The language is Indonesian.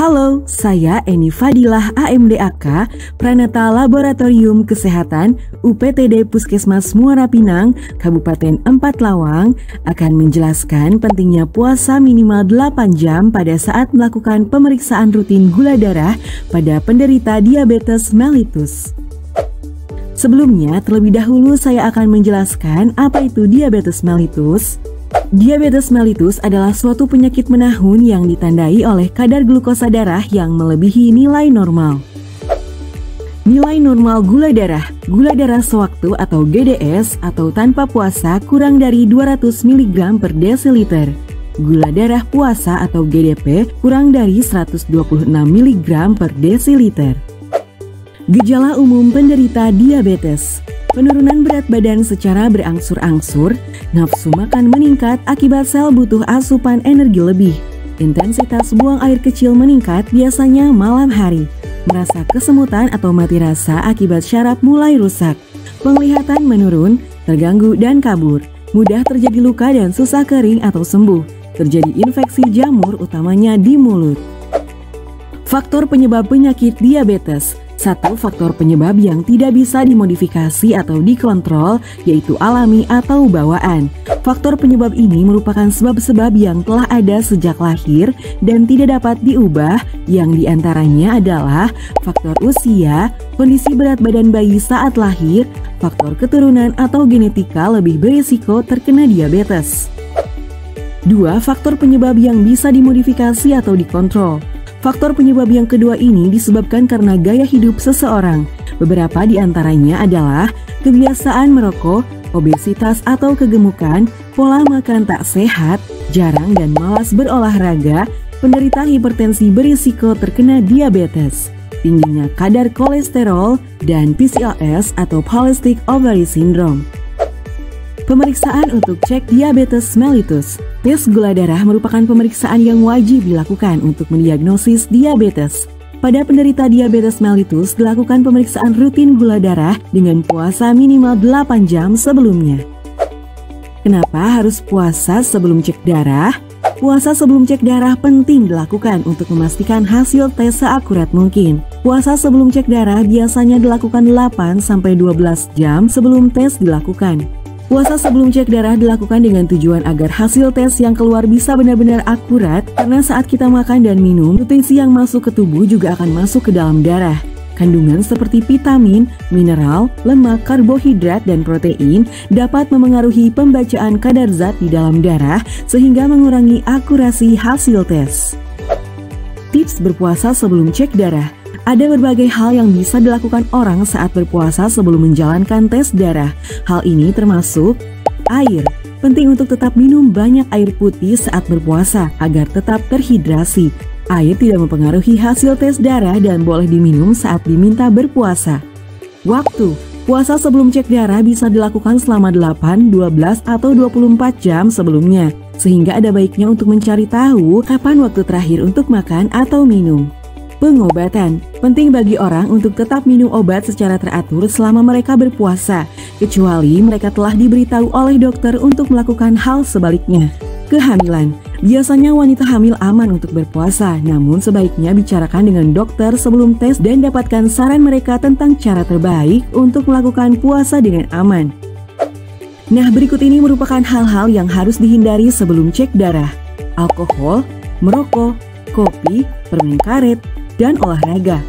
Halo, saya Eni Fadilah AMDAK, Pranata Laboratorium Kesehatan UPTD Puskesmas Muara Pinang, Kabupaten Empat Lawang, akan menjelaskan pentingnya puasa minimal 8 jam pada saat melakukan pemeriksaan rutin gula darah pada penderita diabetes mellitus. Sebelumnya, terlebih dahulu saya akan menjelaskan apa itu diabetes mellitus. Diabetes mellitus adalah suatu penyakit menahun yang ditandai oleh kadar glukosa darah yang melebihi nilai normal. Nilai normal gula darah sewaktu atau GDS atau tanpa puasa kurang dari 200 mg per desiliter. Gula darah puasa atau GDP kurang dari 126 mg per desiliter. Gejala umum penderita diabetes: penurunan berat badan secara berangsur-angsur, nafsu makan meningkat akibat sel butuh asupan energi lebih, intensitas buang air kecil meningkat biasanya malam hari, merasa kesemutan atau mati rasa akibat syaraf mulai rusak, penglihatan menurun, terganggu dan kabur, mudah terjadi luka dan susah kering atau sembuh, terjadi infeksi jamur utamanya di mulut. Faktor penyebab penyakit diabetes: satu faktor penyebab yang tidak bisa dimodifikasi atau dikontrol, yaitu alami atau bawaan. Faktor penyebab ini merupakan sebab-sebab yang telah ada sejak lahir dan tidak dapat diubah, yang diantaranya adalah faktor usia, kondisi berat badan bayi saat lahir, faktor keturunan atau genetika lebih berisiko terkena diabetes. 2. Faktor penyebab yang bisa dimodifikasi atau dikontrol. Faktor penyebab yang kedua ini disebabkan karena gaya hidup seseorang. Beberapa di antaranya adalah kebiasaan merokok, obesitas atau kegemukan, pola makan tak sehat, jarang dan malas berolahraga, penderita hipertensi berisiko terkena diabetes, tingginya kadar kolesterol, dan PCOS atau Polycystic Ovary Syndrome. Pemeriksaan untuk cek diabetes mellitus. Tes gula darah merupakan pemeriksaan yang wajib dilakukan untuk mendiagnosis diabetes. Pada penderita diabetes mellitus dilakukan pemeriksaan rutin gula darah dengan puasa minimal 8 jam sebelumnya. Kenapa harus puasa sebelum cek darah? Puasa sebelum cek darah penting dilakukan untuk memastikan hasil tes seakurat mungkin. Puasa sebelum cek darah biasanya dilakukan 8-12 jam sebelum tes dilakukan. Puasa sebelum cek darah dilakukan dengan tujuan agar hasil tes yang keluar bisa benar-benar akurat, karena saat kita makan dan minum, nutrisi yang masuk ke tubuh juga akan masuk ke dalam darah. Kandungan seperti vitamin, mineral, lemak, karbohidrat, dan protein dapat memengaruhi pembacaan kadar zat di dalam darah sehingga mengurangi akurasi hasil tes. Tips berpuasa sebelum cek darah. Ada berbagai hal yang bisa dilakukan orang saat berpuasa sebelum menjalankan tes darah. Hal ini termasuk air. Penting untuk tetap minum banyak air putih saat berpuasa agar tetap terhidrasi. Air tidak mempengaruhi hasil tes darah dan boleh diminum saat diminta berpuasa. Waktu. Puasa sebelum cek darah bisa dilakukan selama 8, 12, atau 24 jam sebelumnya, sehingga ada baiknya untuk mencari tahu kapan waktu terakhir untuk makan atau minum. Pengobatan. Penting bagi orang untuk tetap minum obat secara teratur selama mereka berpuasa, kecuali mereka telah diberitahu oleh dokter untuk melakukan hal sebaliknya. Kehamilan. Biasanya wanita hamil aman untuk berpuasa, namun sebaiknya bicarakan dengan dokter sebelum tes dan dapatkan saran mereka tentang cara terbaik untuk melakukan puasa dengan aman. Nah, berikut ini merupakan hal-hal yang harus dihindari sebelum cek darah: alkohol, merokok, kopi, permen karet, dan olahraga.